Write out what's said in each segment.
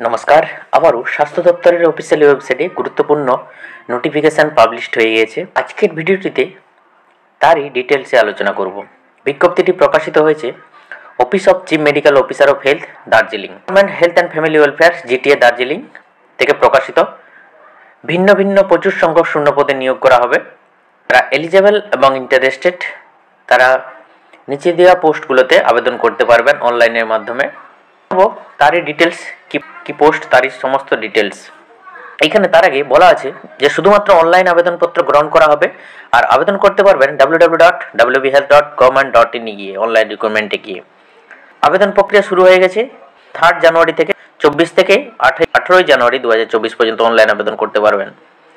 নমস্কার, আবারও স্বাস্থ্য দপ্তরের অফিসিয়ালি ওয়েবসাইটে গুরুত্বপূর্ণ নোটিফিকেশান পাবলিশড হয়ে গিয়েছে। আজকের ভিডিওটিতে তারই ডিটেলসে আলোচনা করব। বিজ্ঞপ্তিটি প্রকাশিত হয়েছে office of chief medical officer of health, Darjeeling, government health and family welfare, GTA, Darjeeling থেকে প্রকাশিত। ভিন্ন ভিন্ন প্রচুর সংখ্যক শূন্যপদে নিয়োগ করা হবে। যারা এলিজেবল এবং ইন্টারেস্টেড তারা নিচে দেওয়া পোস্টগুলোতে আবেদন করতে পারবেন অনলাইনের মাধ্যমে। তারই ডিটেলস কি পোস্ট, তারই সমস্ত ডিটেলস এখানে। তার আগে বলা আছে যে শুধুমাত্র অনলাইন আবেদনপত্র গ্রহণ করা হবে, আর আবেদন করতে পারবেন www.wbhealth.government.in গিয়ে, অনলাইন রিক্রুটমেন্টে গিয়ে। আবেদন প্রক্রিয়া শুরু হয়ে গেছে 3 জানুয়ারি থেকে। 24 থেকে 18 জানুয়ারি 2024 পর্যন্ত অনলাইন আবেদন করতে পারবেন।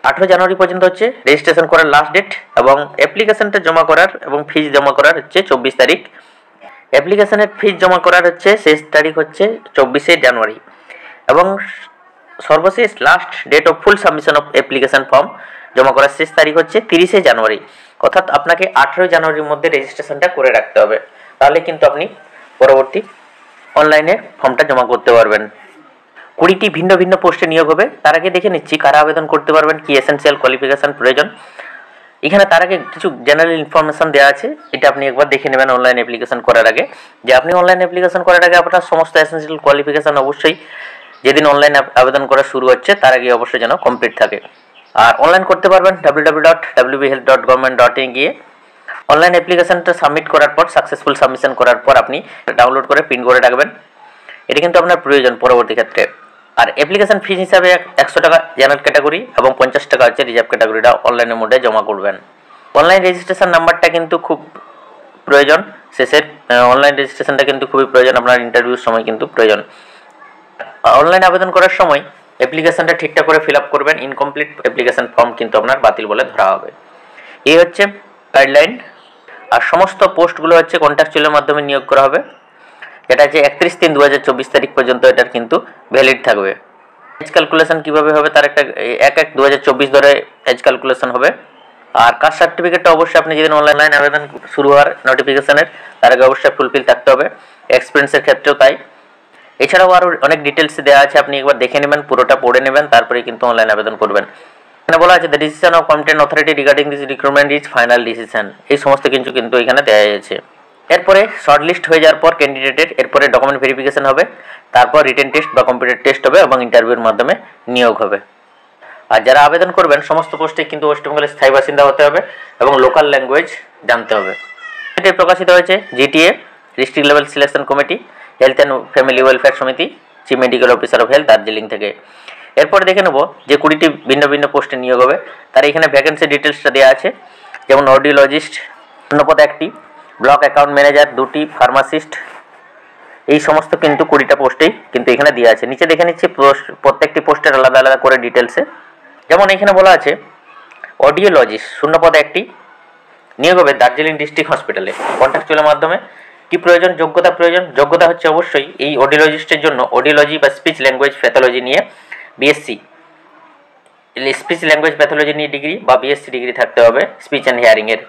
18 জানুয়ারি পর্যন্ত হচ্ছে রেজিস্ট্রেশন করার লাস্ট ডেট, এবং অ্যাপ্লিকেশনটা জমা করার এবং ফিজ জমা করার হচ্ছে 24 তারিখ। অ্যাপ্লিকেশনের ফিজ জমা করার হচ্ছে শেষ তারিখ হচ্ছে 24শে জানুয়ারি, এবং সর্বশেষ last date of full submission of application form জমা করার শেষ তারিখ হচ্ছে 30শে জানুয়ারি। অর্থাৎ আপনাকে 18 জানুয়ারির মধ্যে রেজিস্ট্রেশনটা করে রাখতে হবে, তাহলে কিন্তু আপনি পরবর্তী অনলাইনে ফর্মটা জমা করতে পারবেন। 20টি ভিন্ন ভিন্ন পোস্টে নিয়োগ হবে। তার আগে দেখে নিচ্ছি কারা আবেদন করতে পারবেন, কি এসেনশিয়াল কোয়ালিফিকেশন প্রয়োজন। এখানে তার আগে কিছু জেনারেল ইনফরমেশন দেওয়া আছে, এটা আপনি একবার দেখে নেবেন অনলাইন অ্যাপ্লিকেশন করার আগে। যে আপনি অনলাইন অ্যাপ্লিকেশন করার আগে আপনার সমস্ত এসেনশিয়াল কোয়ালিফিকেশন অবশ্যই যেদিন অনলাইন আবেদন করা শুরু হচ্ছে তার আগে অবশ্যই যেন কমপ্লিট থাকে। আর অনলাইন করতে পারবেন www.wbhealth.government.in গিয়ে। অনলাইন অ্যাপ্লিকেশনটা সাবমিট করার পর, সাকসেসফুল সাবমিশন করার পর আপনি ডাউনলোড করে প্রিন্ট করে রাখবেন। এটা কিন্তু আপনার প্রয়োজন পরবর্তী ক্ষেত্রে। আর অ্যাপ্লিকেশন ফিজ হিসাবে 100 টাকা জেনারেল ক্যাটাগরি এবং 50 টাকা হচ্ছে রিজার্ভ ক্যাটাগরিটা অনলাইনের মধ্যে জমা করবেন। অনলাইন রেজিস্ট্রেশন নাম্বারটা কিন্তু খুব প্রয়োজন। শেষের অনলাইন রেজিস্ট্রেশনটা কিন্তু খুবই প্রয়োজন, আপনার ইন্টারভিউর সময় কিন্তু প্রয়োজন। অনলাইন আবেদন করার সময় অ্যাপ্লিকেশনটা ঠিকঠাক করে ফিল আপ করবেন। ইনকমপ্লিট অ্যাপ্লিকেশন ফর্ম কিন্তু আপনার বাতিল বলে ধরা হবে। এই হচ্ছে গাইডলাইন। আর সমস্ত পোস্টগুলো হচ্ছে কন্ট্রাকচুয়ালের মাধ্যমে নিয়োগ করা হবে, যেটা হচ্ছে 31/3/2024 তারিখ পর্যন্ত এটার কিন্তু ভ্যালিড থাকবে। এজ ক্যালকুলেশন কীভাবে হবে তার একটা 1/1/2024 ধরে এজ ক্যালকুলেশন হবে। আর কাস্ট সার্টিফিকেটটা অবশ্যই আপনি যেদিন অনলাইন আবেদন শুরু হওয়ার নোটিফিকেশনের তার আগে অবশ্যই ফুলফিল থাকতে হবে। এক্সপিরিয়েন্সের ক্ষেত্রেও তাই। এছাড়াও আরও অনেক ডিটেলস দেওয়া আছে, আপনি একবার দেখে নেবেন, পুরোটা পড়ে নেবেন, তারপরে কিন্তু অনলাইন আবেদন করবেন। এখানে বলা আছে the decision of competent authority regarding this recruitment is final decision. এই সমস্ত কিছু কিন্তু এখানে দেওয়া হয়েছে। এরপরে শর্টলিস্ট হয়ে যাওয়ার পর ক্যান্ডিডেটের এরপরে ডকুমেন্ট ভেরিফিকেশন হবে, তারপর রিটেন টেস্ট বা কম্পিউটার টেস্ট হবে এবং ইন্টারভিউর মাধ্যমে নিয়োগ হবে। আর যারা আবেদন করবেন সমস্ত পোস্টে কিন্তু ওয়েস্ট বেঙ্গলের স্থায়ী বাসিন্দা হতে হবে এবং লোকাল ল্যাঙ্গুয়েজ জানতে হবে। এটি প্রকাশিত হয়েছে GTA, district level selection committee, health and family welfare সমিতি, chief medical officer of health, Darjeeling থেকে। এরপরে দেখে নেব যে 20টি ভিন্ন ভিন্ন পোস্টে নিয়োগ হবে। তার এখানে ভ্যাকেন্সি ডিটেলসটা দেওয়া আছে, যেমন অডিওলজিস্ট শূন্যপদ 1টি, ব্লক অ্যাকাউন্ট ম্যানেজার 2টি, ফার্মাসিস্ট, এই সমস্ত কিন্তু 20টা পোস্টেই কিন্তু এখানে দেওয়া আছে। নিচে দেখে নিচ্ছি প্রত্যেকটি পোস্টের আলাদা আলাদা করে ডিটেলসে। যেমন এখানে বলা আছে অডিওলজিস্ট শূন্যপদ 1টি, নিয়োগ হবে দার্জিলিং ডিস্ট্রিক্ট হসপিটালে কন্ট্রাকচুয়ালের মাধ্যমে। কি প্রয়োজন? যোগ্যতা প্রয়োজন। যোগ্যতা হচ্ছে অবশ্যই এই অডিওলজিস্টের জন্য অডিওলজি বা স্পিচ ল্যাঙ্গুয়েজ প্যাথোলজি নিয়ে বিএসসি, স্পিচ ল্যাঙ্গুয়েজ প্যাথোলজি নিয়ে ডিগ্রি বা বিএসসি ডিগ্রি থাকতে হবে স্পিচ অ্যান্ড হিয়ারিংয়ের।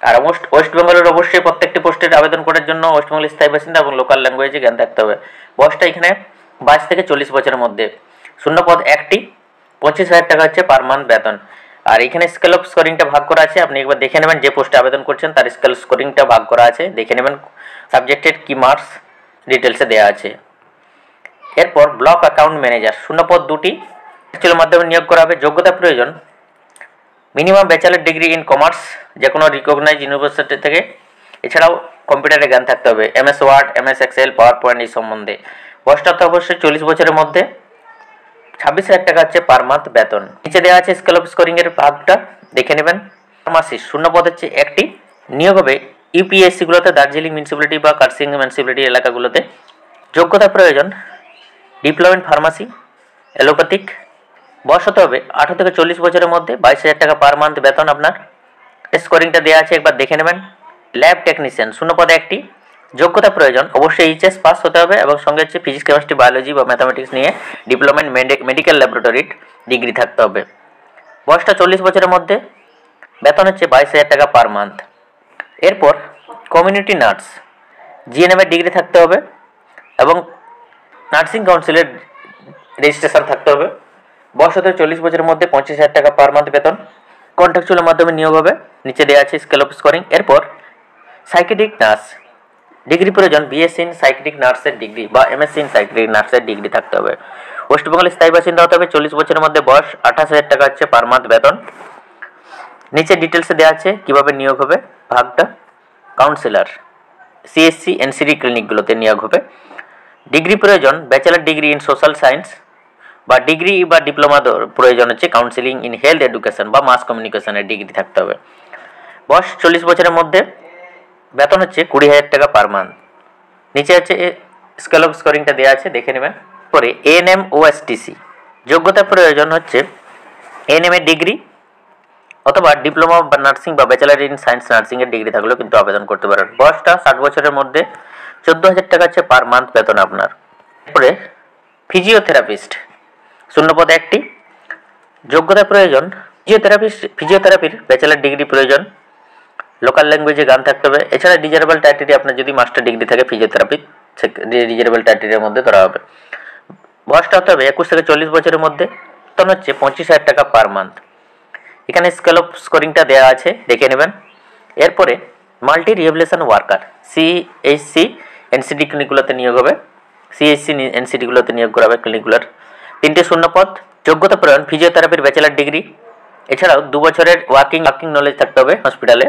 আর ওয়েস্ট বেঙ্গলের অবশ্যই প্রত্যেকটি পোস্টের আবেদন করার জন্য ওয়েস্ট বেঙ্গলের স্থায়ী বাসিন্দা এবং লোকাল ল্যাঙ্গুয়েজে জ্ঞান থাকতে হবে। বয়সটা এখানে 22 থেকে 40 বছরের মধ্যে। শূন্যপদ 1টি, 25,000 টাকা হচ্ছে পার মান্থ বেতন। আর এখানে স্কেল অফ স্কোরিংটা ভাগ করা আছে, আপনি একবার দেখে নেবেন যে পোস্টে আবেদন করছেন তার স্কেল স্কোরিংটা ভাগ করা আছে, দেখে নেবেন সাবজেক্টের কি মার্কস ডিটেলসে দেওয়া আছে। এরপর ব্লক অ্যাকাউন্ট ম্যানেজার শূন্যপদ 2টি, অ্যাকচুয়ালের মাধ্যমে নিয়োগ করা হবে। যোগ্যতা প্রয়োজন minimum bachelor degree in commerce যে কোনো রিকগনাইজ ইউনিভার্সিটি থেকে। এছাড়াও কম্পিউটারে জ্ঞান থাকতে হবে, MS Word, MS Excel, PowerPoint এই সম্বন্ধে। বয়সটা তো অবশ্যই 40 বছরের মধ্যে। 26,000 টাকা হচ্ছে পার মান্থ বেতন। নিচে দেওয়া আছে স্কেল অফ স্কোরিংয়ের ভাগটা, দেখে নেবেন। ফার্মাসিস্ট শূন্যপদ হচ্ছে 1টি, নিয়োগ হবে ইউপিএসসিগুলোতে, দার্জিলিং মিউনিসিপ্যালিটি বা কার্সিং মিউনিসিপ্যালিটি এলাকাগুলোতে। যোগ্যতা প্রয়োজন ডিপ্লোমা ইন ফার্মাসি, অ্যালোপ্যাথিক। বয়স হতে হবে 18 থেকে 40 বছরের মধ্যে। 22,000 টাকা পার মান্থ বেতন আপনার। স্কোরিংটা দেওয়া আছে, একবার দেখে নেবেন। ল্যাব টেকনিশিয়ান শূন্যপদ 1টি, যোগ্যতা প্রয়োজন অবশ্যই এইচএস পাস হতে হবে এবং সঙ্গে হচ্ছে ফিজিক্স, কেমিস্ট্রি, বায়োলজি বা ম্যাথামেটিক্স নিয়ে ডিপ্লোমা ইন মেডিকেল ল্যাবরেটরির ডিগ্রি থাকতে হবে। বয়সটা 40 বছরের মধ্যে। বেতন হচ্ছে 22,000 টাকা পার মান্থ। এরপর কমিউনিটি নার্স, জিএনএম এর ডিগ্রি থাকতে হবে এবং নার্সিং কাউন্সিলের রেজিস্ট্রেশন থাকতে হবে। বয়স হতে 40 বছরের মধ্যে 25,000 টাকা পার মান্থ বেতন। কন্ট্রাকচুয়ালের মাধ্যমে নিয়োগ হবে। নিচে দেওয়া আছে স্কেল অফ স্কোরিং। এরপর সাইকেট্রিক নার্স ডিগ্রি প্রয়োজন, বিএসসি ইন সাইকেট্রিক নার্সের ডিগ্রি বা এমএসসি ইন সাইকেট্রিক নার্সের ডিগ্রি থাকতে হবে। ওয়েস্ট বেঙ্গলের স্থায়ী বাসিন্দা হতে হবে। 40 বছরের মধ্যে বয়স, 28,000 টাকা হচ্ছে পার মান্থ বেতন। নিচে ডিটেলসে দেওয়া আছে কিভাবে নিয়োগ হবে ভাগটা। কাউন্সিলর সিএসসি এনসিডি ক্লিনিকগুলোতে নিয়োগ হবে। ডিগ্রি প্রয়োজন, bachelor degree in social science বা ডিগ্রি বা ডিপ্লোমা প্রয়োজন হচ্ছে কাউন্সিলিং ইন হেলথ এডুকেশন বা মাস কমিউনিকেশনের ডিগ্রি থাকতে হবে। বয়স 40 বছরের মধ্যে, বেতন হচ্ছে 20,000 টাকা পার মান্থ। নিচে হচ্ছে স্কেল অফ স্কোরিংটা দেওয়া আছে, দেখে নেবেন। পরে এএনএম ওএসটিসি যোগ্যতা প্রয়োজন হচ্ছে এএনএম এর ডিগ্রি অথবা ডিপ্লোমা বা নার্সিং বা ব্যাচেলার ইন সায়েন্স নার্সিং এর ডিগ্রি থাকলেও কিন্তু আবেদন করতে পারেন। বয়সটা 60 বছরের মধ্যে, 14,000 টাকা হচ্ছে পার মান্থ বেতন আপনার। এরপরে ফিজিওথেরাপিস্ট শূন্যপদ একটি, যোগ্যতা প্রয়োজন ফিজিওথেরাপির ব্যাচেলার ডিগ্রি প্রয়োজন, লোকাল ল্যাঙ্গুয়েজে গান থাকতে হবে। এছাড়া ডিজারেবল টাইটেরি আপনার যদি মাস্টার ডিগ্রি থাকে ফিজিওথেরাপি ডিজারেবল টাইটেরির মধ্যে ধরা হবে। বয়সটা হতে হবে 21 থেকে 40 বছরের মধ্যে, বেতন হচ্ছে 25,000 টাকা পার মান্থ। এখানে স্কেল অফ স্কোরিংটা দেওয়া আছে, দেখে নেবেন। এরপরে multi rehabilitation worker CHC NCD ক্লিনিকগুলোতে নিয়োগ হবে। সিএইচসি এনসিডিগুলোতে নিয়োগ করা হবে ক্লিনিকগুলোর। 3টে শূন্যপদ, যোগ্যতা প্রয়োজন ফিজিওথেরাপির ব্যাচেলার ডিগ্রি, এছাড়াও 2 বছরের ওয়ার্কিং নলেজ থাকতে হবে হসপিটালে।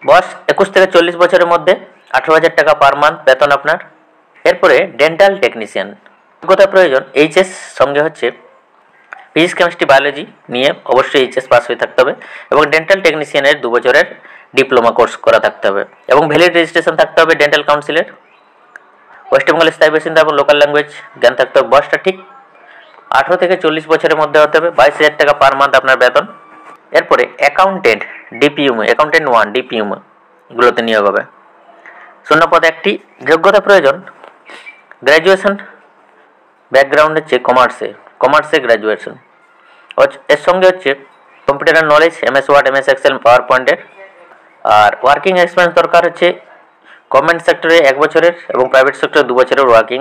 বয়স 21 থেকে 40 বছরের মধ্যে, 18,000 টাকা পার মান্থ বেতন আপনার। এরপরে ডেন্টাল টেকনিশিয়ান যোগ্যতা প্রয়োজন এইচএস, সঙ্গে হচ্ছে ফিজিক্স কেমিস্ট্রি বায়োলজি নিয়ে অবশ্যই এইচএস পাস হয়ে থাকতে হবে এবং ডেন্টাল টেকনিশিয়ানের 2 বছরের ডিপ্লোমা কোর্স করা থাকতে হবে এবং ভ্যালিড রেজিস্ট্রেশন থাকতে হবে ডেন্টাল কাউন্সিলের। ওয়েস্ট বেঙ্গলের স্থায়ী বাসিন্দা এবং লোকাল ল্যাঙ্গুয়েজ জ্ঞান থাকতে হবে। বয়সটা ঠিক 18 থেকে 40 বছরের মধ্যে হতে হবে। 22,000 টাকা পার মান্থ আপনার বেতন। এরপরে অ্যাকাউন্টেন্ট ডিপিইউমে, অ্যাকাউন্টেন্ট 1 ডিপিইউমে এগুলোতে নিয়োগ হবে। শূন্যপদ একটি, যোগ্যতা প্রয়োজন গ্র্যাজুয়েশন ব্যাকগ্রাউন্ড হচ্ছে কমার্সে গ্র্যাজুয়েশন, এর সঙ্গে হচ্ছে computer knowledge MS word MS excel power পয়েন্টের। আর ওয়ার্কিং এক্সপিরিয়েন্স দরকার হচ্ছে গভর্নমেন্ট সেক্টরে 1 বছরের এবং প্রাইভেট সেক্টরে 2 বছরের ওয়ার্কিং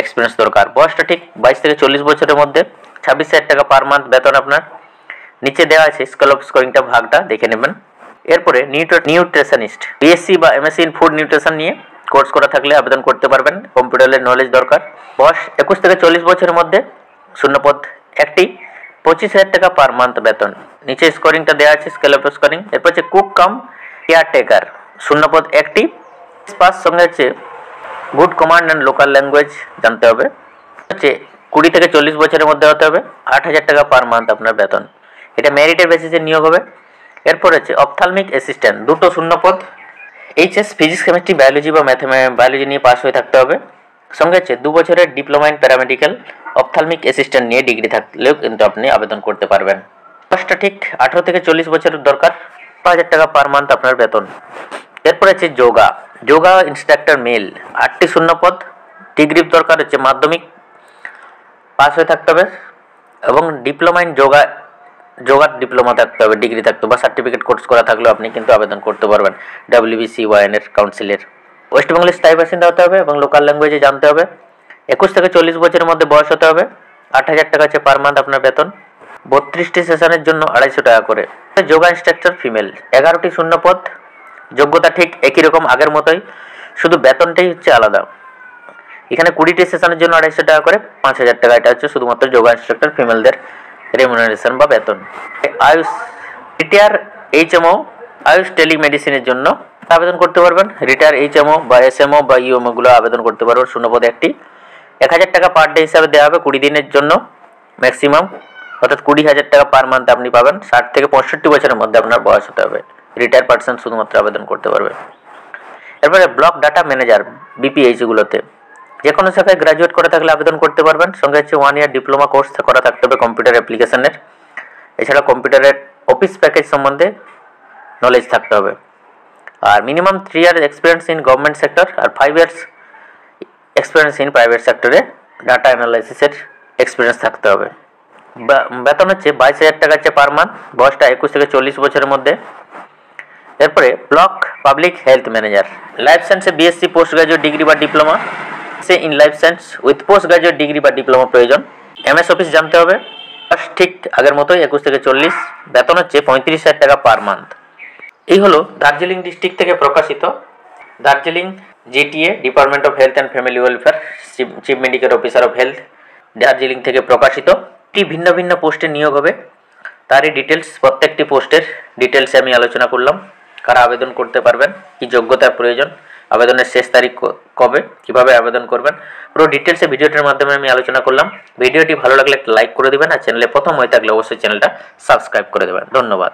এক্সপিরিয়েন্স দরকার। বয়সটা ঠিক 22 থেকে 40 বছরের মধ্যে, 26,000 টাকা পার মান্থ বেতন আপনার। নিচে দেওয়া আছে স্কেল অফ স্কোরিংটা ভাগটা, দেখে নেবেন। এরপরে নিউট্রিশনিস্ট বিএসসি বা এমএসসি ইন ফুড নিউট্রিশন নিয়ে কোর্স করা থাকলে আবেদন করতে পারবেন। কম্পিউটারের নলেজ দরকার। বয়স 21 থেকে 40 বছরের মধ্যে, শূন্যপদ একটি, 25,000 টাকা পার মান্থ বেতন। নিচে স্কোরিংটা দেওয়া আছে স্কেল অফ স্কোরিং। এরপর হচ্ছে কুক কাম কেয়ারটেকার, শূন্যপদ একটি, পাস সঙ্গে হচ্ছে good command and local language জানতে হবে। হচ্ছে 20 থেকে 40 বছরের মধ্যে হতে হবে। 8,000 টাকা পার মান্থ আপনার বেতন। এটা মেরিটের বেসিসে নিয়োগ হবে। এরপর হচ্ছে অপথালমিক অ্যাসিস্ট্যান্ট, 2টো শূন্যপদ, এইচএস ফিজিক্স কেমিস্ট্রি বায়োলজি বা বায়োলজি নিয়ে পাস হয়ে থাকতে হবে। সঙ্গে হচ্ছে 2 বছরের diploma in paramedical ophthalmic assistant নিয়ে ডিগ্রি থাকলেও কিন্তু আপনি আবেদন করতে পারবেন। বয়সটা ঠিক 18 থেকে 40 বছরের দরকার। 5,000 টাকা পার মান্থ আপনার বেতন। এরপর হচ্ছে যোগা ইনস্ট্রাক্টর মেল, 8টি শূন্যপদ, ডিগ্রি দরকার হচ্ছে মাধ্যমিক পাস হয়ে থাকতে হবে এবং ডিপ্লোমা ইন যোগার ডিপ্লোমা থাকতে হবে, ডিগ্রি থাকতে হবে বা সার্টিফিকেট কোর্স করা থাকলেও আপনি কিন্তু আবেদন করতে পারবেন WBCYN এর কাউন্সিলের। ওয়েস্ট বেঙ্গলের স্থায়ী বাসিন্দা হতে হবে এবং লোকাল ল্যাঙ্গুয়েজে জানতে হবে। 21 থেকে 40 বছরের মধ্যে বয়স হতে হবে। 8,000 টাকা হচ্ছে পার মান্থ আপনার বেতন। 32টি সেশনের জন্য 250 টাকা করে। যোগা ইনস্ট্রাক্টর ফিমেল, 11টি শূন্যপদ, যোগ্যতা ঠিক একই রকম আগের মতোই, শুধু বেতনটাই হচ্ছে আলাদা। এখানে 20টি সেশনের জন্য 250 টাকা করে, 5,000 টাকা। এটা হচ্ছে শুধুমাত্র যোগা ইনস্ট্রাক্টর ফিমেলদের রেমুনারেশন বা বেতন। আয়ুষ রিটায়ার এইচএমও আয়ুষ টেলিমেডিসিনের জন্য আবেদন করতে পারবেন। রিটায়ার এইচএমও বা এসএমও বা ইউএমও গুলো আবেদন করতে পারবেন। শূন্যপদ একটি, 1,000 টাকা পার ডে হিসাবে দেওয়া হবে 20 দিনের জন্য ম্যাক্সিমাম, অর্থাৎ 20,000 টাকা পার মান্থ আপনি পাবেন। 60 থেকে 65 বছরের মধ্যে আপনার বয়স হতে হবে। রিটায়ার পার্সন শুধুমাত্র আবেদন করতে পারবে। এরপরে ব্লক ডাটা ম্যানেজার বিপিএইচ গুলোতে যে কোনো শাখায় গ্রাজুয়েট করে থাকলে আবেদন করতে পারবেন। সঙ্গে হচ্ছে 1 ইয়ার ডিপ্লোমা কোর্স করা থাকতে হবে কম্পিউটার অ্যাপ্লিকেশনের। এছাড়া কম্পিউটারের অফিস প্যাকেজ সম্বন্ধে নলেজ থাকতে হবে। আর minimum 3 year experience in government sector আর 5 ইয়ার্স এক্সপিরিয়েন্স ইন প্রাইভেট সেক্টরে ডাটা অ্যানালাইসিসের এক্সপিরিয়েন্স থাকতে হবে। বেতন হচ্ছে 22,000 টাকা হচ্ছে পার মান্থ। বয়সটা 21 থেকে 40 বছরের মধ্যে। এরপরে block public health manager, life সায়েন্সে বিএসসি পোস্ট গ্রাজুয়েট ডিগ্রি বা diploma in life science with post graduate degree বা ডিপ্লোমা প্রয়োজন। MS অফিস জানতে হবে, ঠিক আগের মতোই 21 থেকে 40, বেতন হচ্ছে 35,000 টাকা পার মান্থ। এই হলো দার্জিলিং ডিস্ট্রিক্ট থেকে প্রকাশিত Darjeeling GTA department of health and family welfare chief medical officer of health Darjeeling থেকে প্রকাশিত। ভিন্ন ভিন্ন পোস্টে নিয়োগ হবে, তারই ডিটেলস, প্রত্যেকটি পোস্টের ডিটেলসে আমি আলোচনা করলাম। কারা আবেদন করতে পারবেন, কি যোগ্যতার প্রয়োজন, আবেদনের শেষ তারিখ কবে, কিভাবে আবেদন করবেন, পুরো ডিটেলসে ভিডিওটির মাধ্যমে আমি আলোচনা করলাম। ভিডিওটি ভালো লাগলে লাইক করে দেবেন, আর চ্যানেলে প্রথম হয়ে থাকলে অবশ্যই চ্যানেলটা সাবস্ক্রাইব করে দেবেন। ধন্যবাদ।